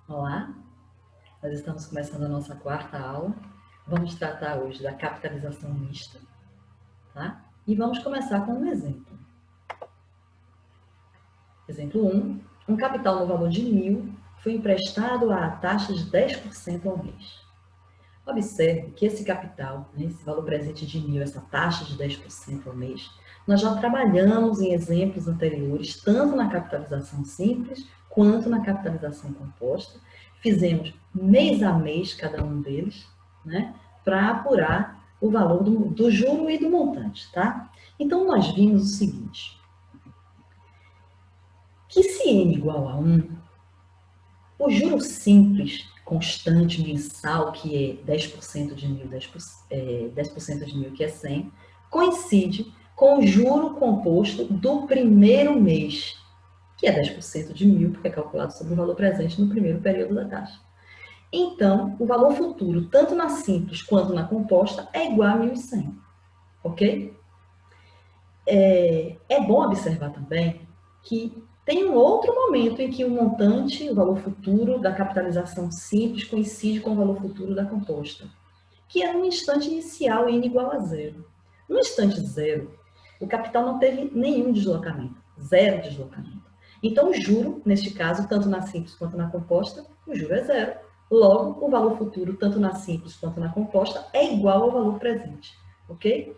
Olá, nós estamos começando a nossa quarta aula. Vamos tratar hoje da capitalização mista, tá? E vamos começar com um exemplo. Exemplo 1. Um capital no valor de 1.000 foi emprestado à taxa de 10% ao mês. Observe que esse capital, esse valor presente de 1.000, essa taxa de 10% ao mês, nós já trabalhamos em exemplos anteriores, tanto na capitalização simples quanto na capitalização composta. Fizemos mês a mês cada um deles, né, para apurar o valor do juro e do montante, tá? Então, nós vimos o seguinte, que se n igual a 1, o juro simples constante mensal, que é 10% de 1.000, 10% de 1.000, que é 100, coincide com o juro composto do primeiro mês, que é 10% de 1.000, porque é calculado sobre o valor presente no primeiro período da taxa. Então, o valor futuro, tanto na simples quanto na composta, é igual a 1.100, ok? É bom observar também que tem um outro momento em que o montante, o valor futuro da capitalização simples coincide com o valor futuro da composta, que é no instante inicial n igual a zero. No instante zero, o capital não teve nenhum deslocamento, zero deslocamento. Então, o juro, neste caso, tanto na simples quanto na composta, o juro é zero. Logo, o valor futuro, tanto na simples quanto na composta, é igual ao valor presente, ok?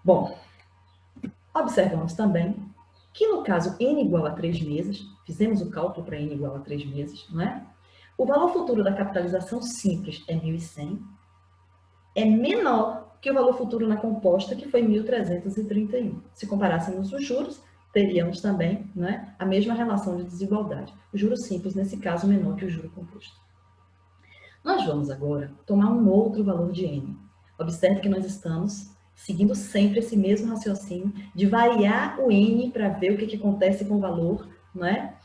Bom, observamos também que no caso n igual a 3 meses, fizemos o cálculo para n igual a 3 meses, não é? O valor futuro da capitalização simples é 1.100, é menor que o valor futuro na composta, que foi 1.331. Se comparássemos os juros, teríamos também, né, a mesma relação de desigualdade. O juro simples, nesse caso, menor que o juro composto. Nós vamos agora tomar um outro valor de n. Observe que nós estamos seguindo sempre esse mesmo raciocínio de variar o n para ver o que acontece com o valor, não é?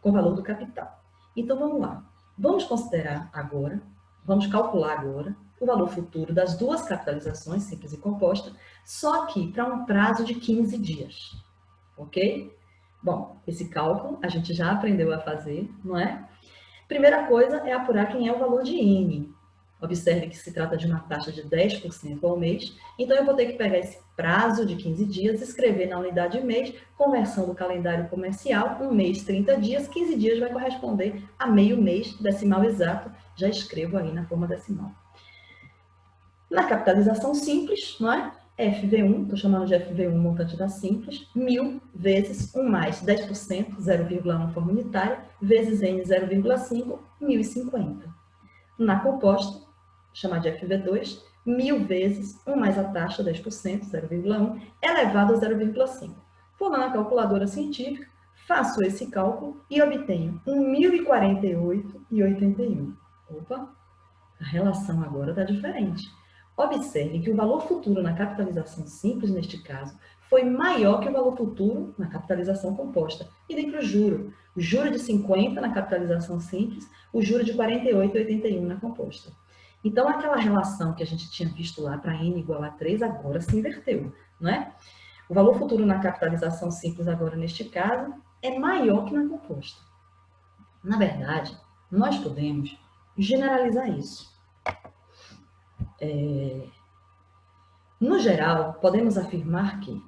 Com o valor do capital. Então, vamos lá. Vamos considerar agora, vamos calcular agora o valor futuro das duas capitalizações, simples e composta, só que para um prazo de 15 dias, ok? Bom, esse cálculo a gente já aprendeu a fazer, não é? Primeira coisa é apurar quem é o valor de n. Observe que se trata de uma taxa de 10% ao mês, então eu vou ter que pegar esse prazo de 15 dias, escrever na unidade mês, conversão do calendário comercial, um mês, 30 dias, 15 dias vai corresponder a meio mês, decimal exato, já escrevo aí na forma decimal. Na capitalização simples, não é? FV1, estou chamando de FV1 montante da simples, 1.000 vezes 1 mais 10%, 0,1 forma unitária, vezes N 0,5, 1.050. Na composta, chamar de FV2, 1.000 vezes 1 mais a taxa, 10%, 0,1, elevado a 0,5. Vou lá na calculadora científica, faço esse cálculo e obtenho 1.048,81. Opa, a relação agora está diferente. Observe que o valor futuro na capitalização simples, neste caso, foi maior que o valor futuro na capitalização composta. E daí para o juro. O juro de 50 na capitalização simples, o juro de 48,81 na composta. Então, aquela relação que a gente tinha visto lá para n igual a 3, agora se inverteu, não é? O valor futuro na capitalização simples, agora neste caso, é maior que na composta. Na verdade, nós podemos generalizar isso. No geral, podemos afirmar que,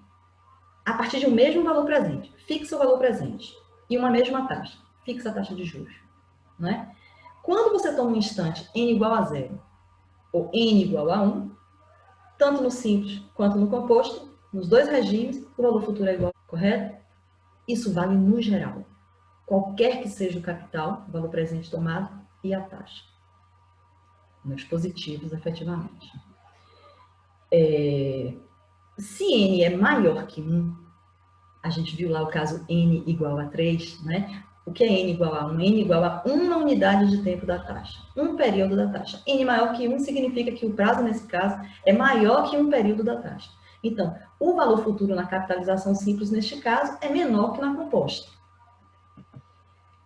a partir de um mesmo valor presente, fixa o valor presente, e uma mesma taxa, fixa a taxa de juros, não é? Quando você toma um instante n igual a 0, ou n igual a 1, tanto no simples quanto no composto, nos dois regimes, o valor futuro é igual, correto? Isso vale no geral, qualquer que seja o capital, o valor presente tomado, e a taxa. Nos positivos, efetivamente. Se n é maior que 1, a gente viu lá o caso n igual a 3, né? O que é n igual a 1? N igual a 1 unidade de tempo da taxa, um período da taxa. N maior que 1 significa que o prazo, nesse caso, é maior que um período da taxa. Então, o valor futuro na capitalização simples, neste caso, é menor que na composta.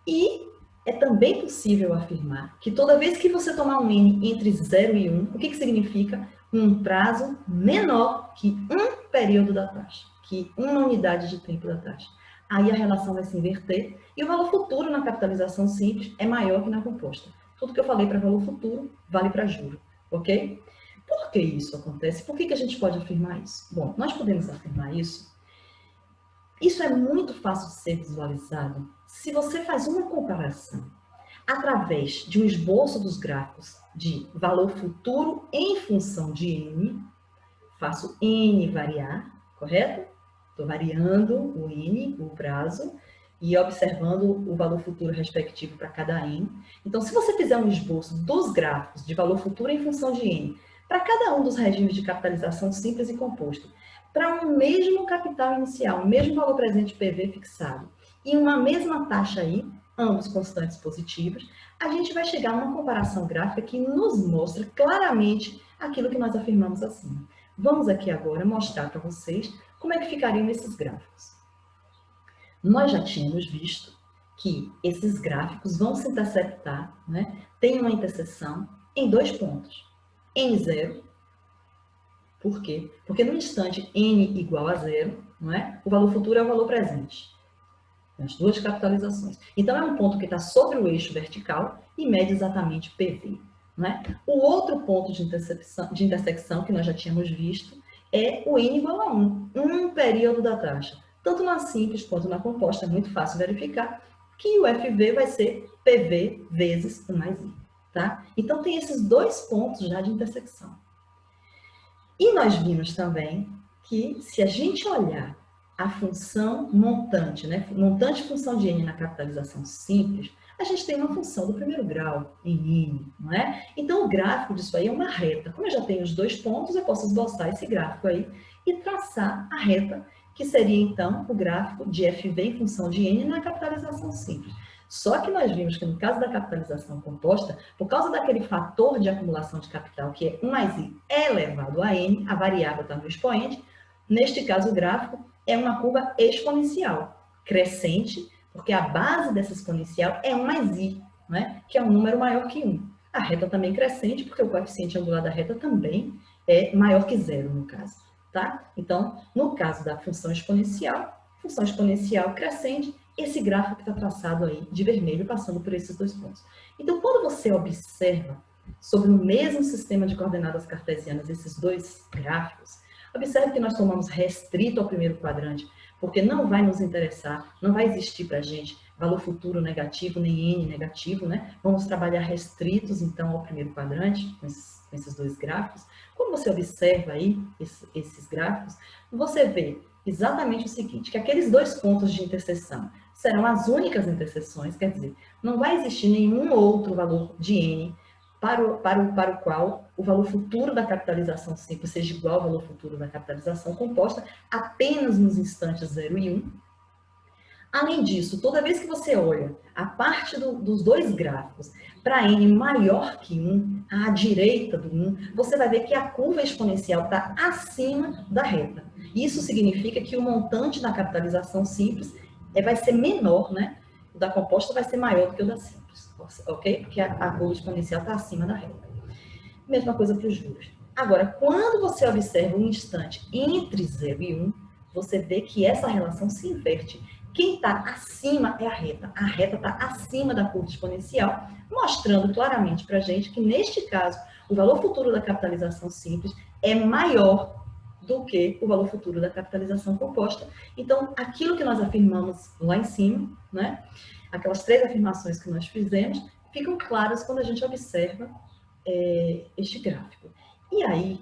E é também possível afirmar que toda vez que você tomar um n entre 0 e 1, o que significa? Um prazo menor que um período da taxa, que uma unidade de tempo da taxa. Aí a relação vai se inverter e o valor futuro na capitalização simples é maior que na composta. Tudo que eu falei para valor futuro vale para juro, ok? Por que isso acontece? Por que a gente pode afirmar isso? Bom, nós podemos afirmar isso. Isso é muito fácil de ser visualizado se você faz uma comparação através de um esboço dos gráficos de valor futuro em função de N. Faço N variar, correto? Estou variando o N, o prazo, e observando o valor futuro respectivo para cada N. Então, se você fizer um esboço dos gráficos de valor futuro em função de N, para cada um dos regimes de capitalização simples e composto, para um mesmo capital inicial, um mesmo valor presente PV fixado, e uma mesma taxa aí, ambos constantes positivos, a gente vai chegar a uma comparação gráfica que nos mostra claramente aquilo que nós afirmamos acima. Vamos aqui agora mostrar para vocês como é que ficariam esses gráficos. Nós já tínhamos visto que esses gráficos vão se interceptar, né? Tem uma interseção em 2 pontos. N0, por quê? Porque no instante N igual a 0, não é? O valor futuro é o valor presente. As duas capitalizações. Então, é um ponto que está sobre o eixo vertical e mede exatamente PV. Não é? O outro ponto de intersecção que nós já tínhamos visto é o N igual a 1, um período da taxa. Tanto na simples quanto na composta, é muito fácil verificar que o FV vai ser PV vezes 1 mais I. Tá? Então, tem esses 2 pontos já de intersecção. E nós vimos também que, se a gente olhar a função montante, né? Montante função de N na capitalização simples, a gente tem uma função do primeiro grau em N, não é? Então, o gráfico disso aí é uma reta. Como eu já tenho os 2 pontos, eu posso esboçar esse gráfico aí e traçar a reta, que seria, então, o gráfico de FV em função de N na capitalização simples. Só que nós vimos que no caso da capitalização composta, por causa daquele fator de acumulação de capital, que é 1 mais I elevado a N, a variável está no expoente, neste caso o gráfico é uma curva exponencial, crescente, porque a base dessa exponencial é 1 mais I, né? Que é um número maior que 1. A reta também crescente, porque o coeficiente angular da reta também é maior que 0, no caso. Tá? Então, no caso da função exponencial crescente, esse gráfico que está traçado aí de vermelho, passando por esses 2 pontos. Então, quando você observa sobre o mesmo sistema de coordenadas cartesianas esses 2 gráficos, observe que nós tomamos restrito ao primeiro quadrante, porque não vai nos interessar, não vai existir para a gente valor futuro negativo, nem N negativo, né? Vamos trabalhar restritos, então, ao primeiro quadrante, com esses 2 gráficos. Quando você observa aí esses gráficos, você vê exatamente o seguinte, que aqueles 2 pontos de interseção serão as únicas interseções, quer dizer, não vai existir nenhum outro valor de N para o qual o valor futuro da capitalização simples seja igual ao valor futuro da capitalização composta apenas nos instantes 0 e 1. Além disso, toda vez que você olha a parte dos 2 gráficos para N maior que 1, à direita do 1, você vai ver que a curva exponencial está acima da reta. Isso significa que o montante da capitalização simples vai ser menor, né? O da composta vai ser maior do que o da simples, ok? Porque a curva exponencial está acima da reta. Mesma coisa para os juros. Agora, quando você observa um instante entre 0 e 1, você vê que essa relação se inverte. Quem está acima é a reta. A reta está acima da curva exponencial, mostrando claramente para a gente que, neste caso, o valor futuro da capitalização simples é maior do que o valor futuro da capitalização composta. Então, aquilo que nós afirmamos lá em cima, né? Aquelas 3 afirmações que nós fizemos, ficam claras quando a gente observa este gráfico. E aí,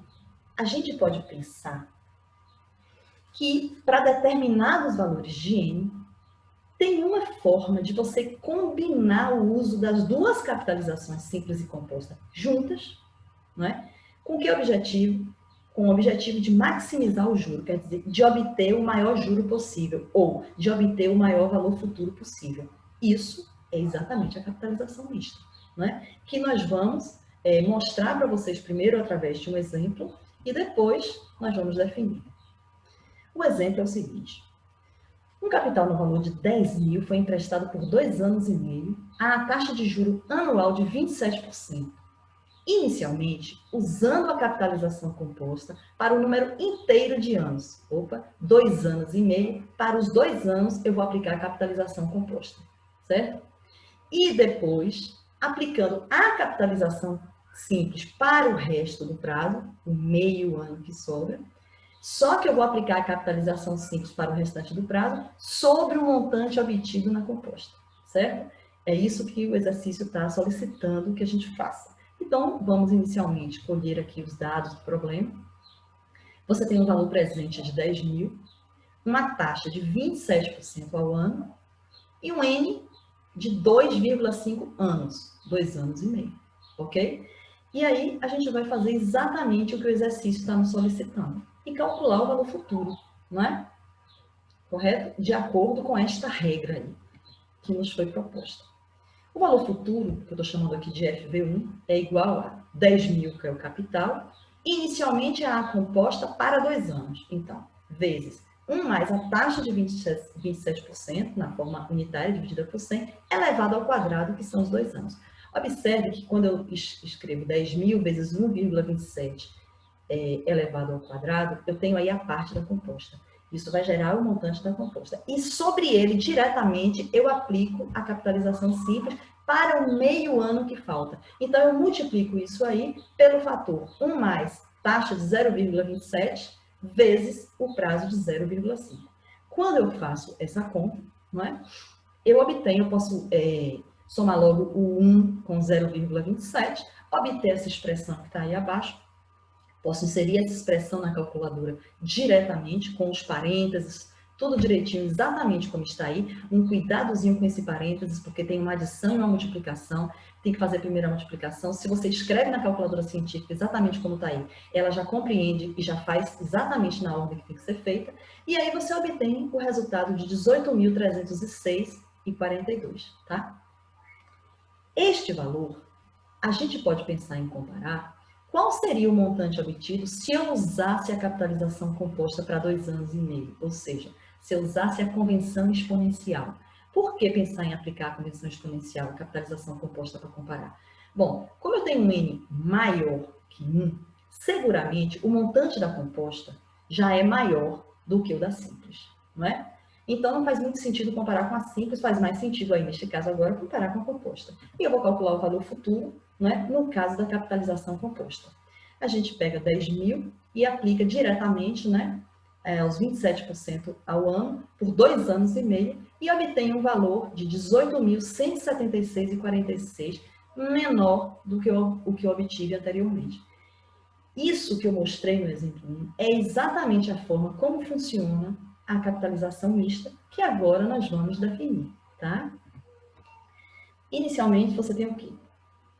a gente pode pensar que, para determinados valores de N, tem uma forma de você combinar o uso das 2 capitalizações simples e composta juntas, não é? Com que objetivo? Com o objetivo de maximizar o juro, quer dizer, de obter o maior juro possível, ou de obter o maior valor futuro possível. Isso é exatamente a capitalização mista, não é? Que nós vamos mostrar para vocês primeiro através de um exemplo, e depois nós vamos definir. O exemplo é o seguinte. Um capital no valor de 10 mil foi emprestado por 2 anos e meio a taxa de juro anual de 27%. Inicialmente, usando a capitalização composta para o número inteiro de anos. Opa, 2 anos e meio. Para os 2 anos, eu vou aplicar a capitalização composta, certo? E depois, aplicando a capitalização simples para o resto do prazo, o meio ano que sobra, só que eu vou aplicar a capitalização simples para o restante do prazo sobre o montante obtido na composta, certo? É isso que o exercício está solicitando que a gente faça. Então, vamos inicialmente colher aqui os dados do problema. Você tem um valor presente de 10 mil, uma taxa de 27% ao ano e um N de 2,5 anos, 2 anos e meio, ok? E aí, a gente vai fazer exatamente o que o exercício está nos solicitando e calcular o valor futuro, não é? Correto? De acordo com esta regra aí, que nos foi proposta. O valor futuro, que eu estou chamando aqui de FV1, é igual a 10 mil, que é o capital, inicialmente a composta para 2 anos. Então, vezes 1 mais a taxa de 27%, na forma unitária dividida por 100, elevado ao quadrado, que são os 2 anos. Observe que quando eu escrevo 10 mil vezes 1,27 elevado ao quadrado, eu tenho aí a parte da composta. Isso vai gerar o montante da composta. E sobre ele, diretamente, eu aplico a capitalização simples para o meio ano que falta. Então, eu multiplico isso aí pelo fator 1 mais taxa de 0,27 vezes o prazo de 0,5. Quando eu faço essa conta, não é? Eu posso somar logo o 1 com 0,27, obter essa expressão que está aí abaixo. Posso inserir essa expressão na calculadora diretamente, com os parênteses, tudo direitinho, exatamente como está aí. Um cuidadozinho com esse parênteses, porque tem uma adição e uma multiplicação. Tem que fazer primeiro a multiplicação. Se você escreve na calculadora científica exatamente como está aí, ela já compreende e já faz exatamente na ordem que tem que ser feita. E aí você obtém o resultado de 18.306,42, tá? Este valor, a gente pode pensar em comparar. Qual seria o montante obtido se eu usasse a capitalização composta para 2 anos e meio? Ou seja, se eu usasse a convenção exponencial. Por que pensar em aplicar a convenção exponencial, a capitalização composta para comparar? Bom, como eu tenho um N maior que 1, seguramente o montante da composta já é maior do que o da simples, não é? Então, não faz muito sentido comparar com a simples, faz mais sentido aí, neste caso agora, comparar com a composta. E eu vou calcular o valor futuro, né, no caso da capitalização composta. A gente pega 10 mil e aplica diretamente, né, os 27% ao ano, por 2 anos e meio, e obtém um valor de 18.176,46, menor do que o que eu obtive anteriormente. Isso que eu mostrei no exemplo 1 é exatamente a forma como funciona a capitalização mista, que agora nós vamos definir, tá? Inicialmente, você tem o quê?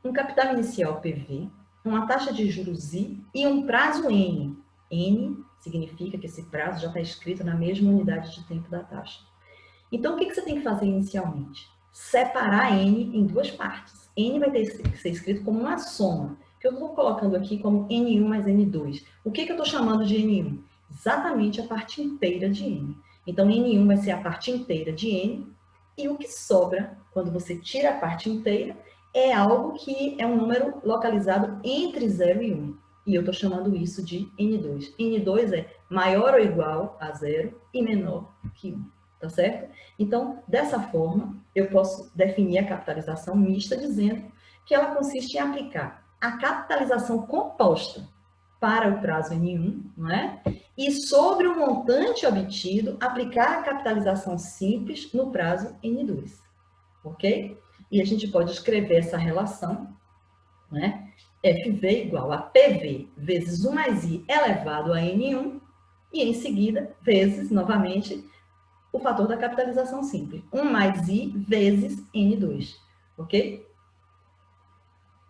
Um capital inicial PV, uma taxa de juros I e um prazo N. N significa que esse prazo já está escrito na mesma unidade de tempo da taxa. Então, o que você tem que fazer inicialmente? Separar N em 2 partes. N vai ter que ser escrito como uma soma, que eu estou colocando aqui como N1 mais N2. O que eu estou chamando de N1? Exatamente a parte inteira de N. Então, N1 vai ser a parte inteira de N, e o que sobra, quando você tira a parte inteira, é algo que é um número localizado entre 0 e 1. E eu estou chamando isso de N2. N2 é maior ou igual a 0 e menor que 1. Tá certo? Então, dessa forma, eu posso definir a capitalização mista dizendo que ela consiste em aplicar a capitalização composta para o prazo N1, não é? E sobre o montante obtido, aplicar a capitalização simples no prazo N2, ok? E a gente pode escrever essa relação, né? FV igual a PV vezes 1 mais I elevado a N1, e em seguida, vezes, novamente, o fator da capitalização simples. 1 mais I vezes N2, ok?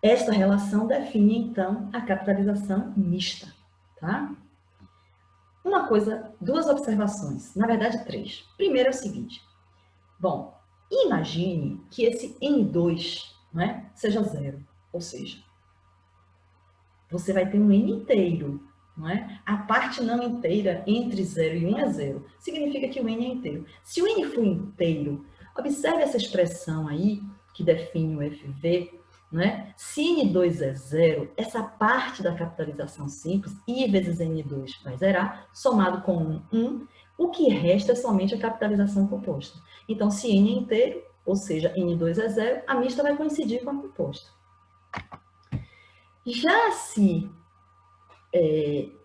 Esta relação define, então, a capitalização mista, tá? Uma coisa, 2 observações, na verdade 3. Primeiro é o seguinte, bom, imagine que esse N2, né, seja 0, ou seja, você vai ter um N inteiro, não é? A parte não inteira entre 0 e 1 é 0. Significa que o N é inteiro. Se o N for inteiro, observe essa expressão aí, que define o FV, né? Se N2 é zero, essa parte da capitalização simples, I vezes N2 vai zerar, somado com 1, o que resta é somente a capitalização composta. Então, se N é inteiro, ou seja, N2 é zero, a mista vai coincidir com a composta. Já se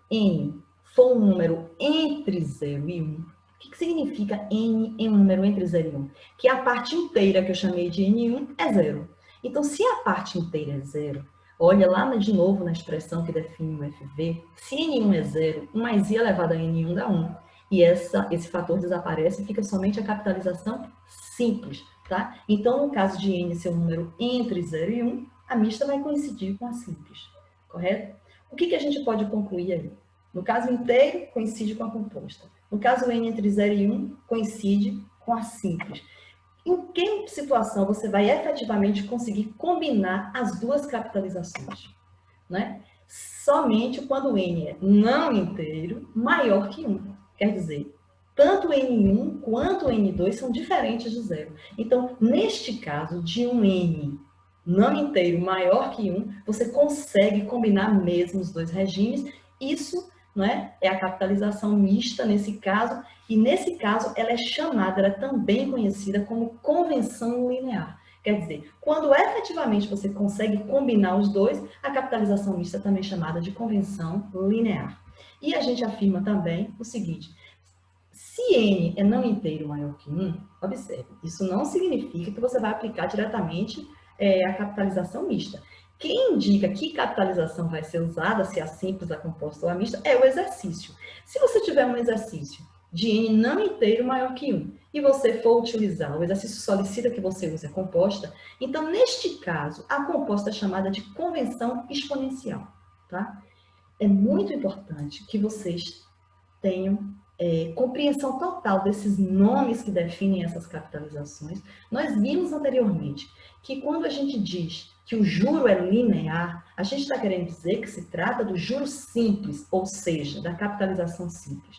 N for um número entre 0 e 1, o que significa N em um número entre 0 e 1? Que a parte inteira que eu chamei de N1 é zero. Então, se a parte inteira é zero, olha lá de novo na expressão que define o FV, se N1 é zero, 1 mais I elevado a N1 dá 1. E esse fator desaparece e fica somente a capitalização simples, tá? Então, no caso de N ser um número entre 0 e 1, a mista vai coincidir com a simples, correto? O que a gente pode concluir aí? No caso inteiro, coincide com a composta. No caso N entre 0 e 1, coincide com a simples. Em que situação você vai efetivamente conseguir combinar as duas capitalizações? Né? Somente quando N é não inteiro maior que 1. Quer dizer, tanto N1 quanto N2 são diferentes de zero. Então, neste caso, de um N não inteiro maior que 1, você consegue combinar mesmo os dois regimes. Isso, não é a capitalização mista nesse caso, e nesse caso ela é chamada, ela é também conhecida como convenção linear. Quer dizer, quando efetivamente você consegue combinar os dois, a capitalização mista também é chamada de convenção linear. E a gente afirma também o seguinte: se N é não inteiro maior que 1, observe, isso não significa que você vai aplicar diretamente a capitalização mista. Quem indica que capitalização vai ser usada, se a simples, a composta ou a mista, é o exercício. Se você tiver um exercício de N não inteiro maior que 1, e você for utilizar, o exercício solicita que você use a composta, então, neste caso, a composta é chamada de convenção exponencial, tá? É muito importante que vocês tenham compreensão total desses nomes que definem essas capitalizações. Nós vimos anteriormente que quando a gente diz que o juro é linear, a gente está querendo dizer que se trata do juro simples, ou seja, da capitalização simples.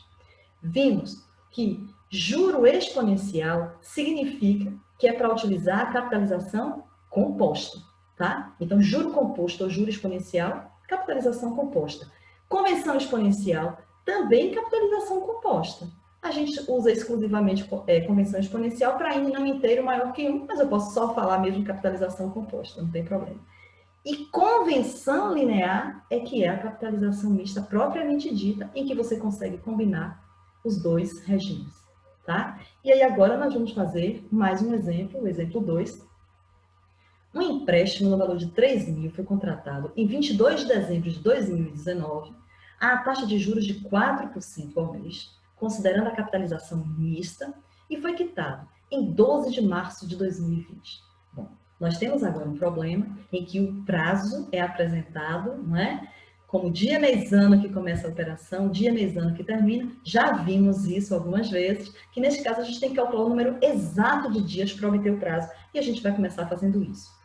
Vimos que juro exponencial significa que é para utilizar a capitalização composta, tá? Então, juro composto ou juro exponencial, capitalização composta. Convenção exponencial, também capitalização composta. A gente usa exclusivamente convenção exponencial para N não inteiro maior que 1, mas eu posso só falar mesmo capitalização composta, não tem problema. E convenção linear é que é a capitalização mista propriamente dita, em que você consegue combinar os dois regimes, tá? E aí agora nós vamos fazer mais um exemplo, o exemplo 2. Um empréstimo no valor de 3.000 foi contratado em 22 de dezembro de 2019, a taxa de juros de 4% ao mês, considerando a capitalização mista, e foi quitado em 12 de março de 2020. Bom, nós temos agora um problema em que o prazo é apresentado, não é? Como dia, mês, ano que começa a operação, dia, mês, ano que termina. Já vimos isso algumas vezes, que neste caso a gente tem que calcular o número exato de dias para obter o prazo, e a gente vai começar fazendo isso.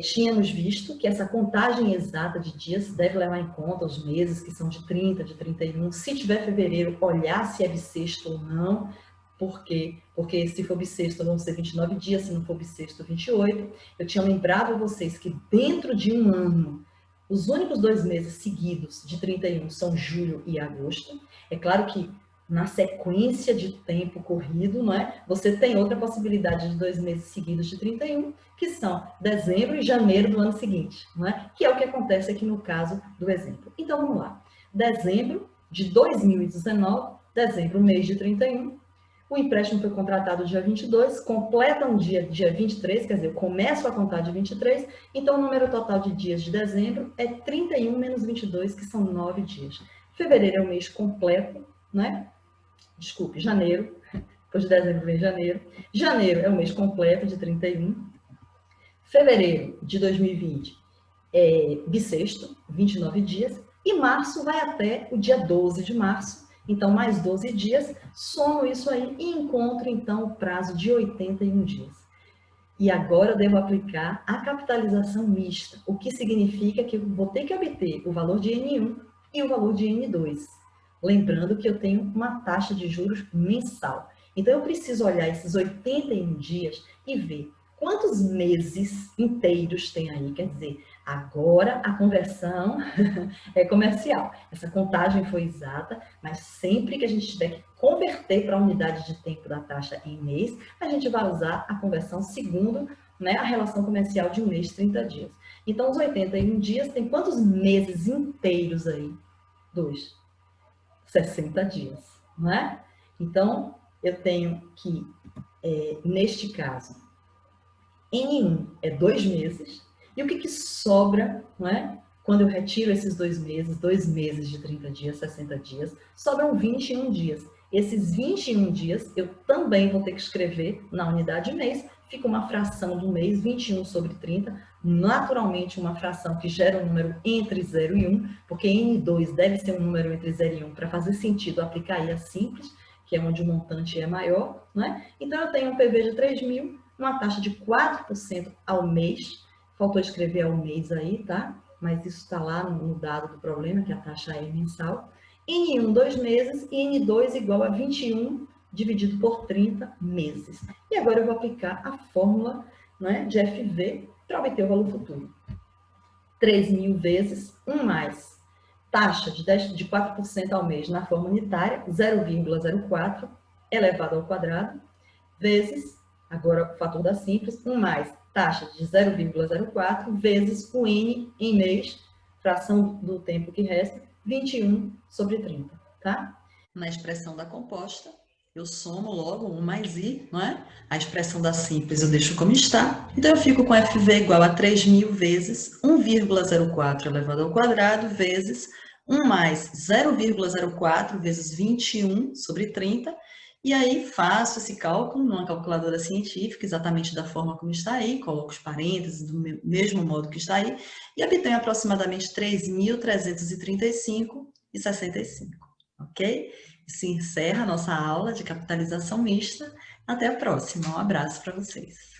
Tínhamos visto que essa contagem exata de dias deve levar em conta os meses que são de 30, de 31. Se tiver fevereiro, olhar se é bissexto ou não. Por quê? Porque se for bissexto vão ser 29 dias, se não for bissexto, 28. Eu tinha lembrado a vocês que dentro de um ano, os únicos 2 meses seguidos de 31 são julho e agosto. É claro que na sequência de tempo corrido, não é? Você tem outra possibilidade de 2 meses seguidos de 31, que são dezembro e janeiro do ano seguinte, não é? Que é o que acontece aqui no caso do exemplo. Então, vamos lá. Dezembro de 2019, dezembro, mês de 31, o empréstimo foi contratado dia 22, completa um dia 23, quer dizer, eu começo a contar de 23, então o número total de dias de dezembro é 31 menos 22, que são 9 dias. Fevereiro é o mês completo, né? Desculpe, janeiro, depois de dezembro vem janeiro. Janeiro é o mês completo de 31. Fevereiro de 2020 é bissexto, 29 dias. E março vai até o dia 12 de março, então mais 12 dias. Somo isso aí e encontro então o prazo de 81 dias. E agora eu devo aplicar a capitalização mista, o que significa que eu vou ter que obter o valor de N1 e o valor de N2. Lembrando que eu tenho uma taxa de juros mensal. Então, eu preciso olhar esses 81 dias e ver quantos meses inteiros tem aí? Quer dizer, agora a conversão é comercial. Essa contagem foi exata, mas sempre que a gente tiver que converter para a unidade de tempo da taxa em mês, a gente vai usar a conversão segundo, né, a relação comercial de um mês, 30 dias. Então, os 81 dias tem quantos meses inteiros aí? 2. 60 dias, não é? Então, eu tenho que, neste caso, N1 é 2 meses, e o que sobra, não é? Quando eu retiro esses 2 meses de 30 dias, 60 dias, sobram 21 dias. Esses 21 dias eu também vou ter que escrever na unidade mês, fica uma fração do mês, 21 sobre 30, naturalmente uma fração que gera um número entre 0 e 1, porque N2 deve ser um número entre 0 e 1 para fazer sentido aplicar aí a simples, que é onde o montante é maior, não é? Então eu tenho um PV de 3.000, uma taxa de 4% ao mês, faltou escrever ao mês aí, tá? Mas isso está lá no dado do problema, que a taxa é mensal. N1, 2 meses, e N2 igual a 21 dividido por 30 meses. E agora eu vou aplicar a fórmula, né, de FV para obter o valor futuro. 3.000 vezes 1 mais taxa de 4% ao mês na forma unitária, 0,04 elevado ao quadrado, vezes, agora o fator da simples, 1 mais taxa de 0,04 vezes o N em mês, fração do tempo que resta, 21 sobre 30, tá? Na expressão da composta, eu somo logo 1 mais I, não é? A expressão da simples eu deixo como está. Então, eu fico com FV igual a 3.000 vezes 1,04 elevado ao quadrado vezes 1 mais 0,04 vezes 21 sobre 30. E aí, faço esse cálculo numa calculadora científica, exatamente da forma como está aí, coloco os parênteses do mesmo modo que está aí, e obtenho aproximadamente 3.335,65, ok? Se encerra a nossa aula de capitalização mista. Até a próxima. Um abraço para vocês.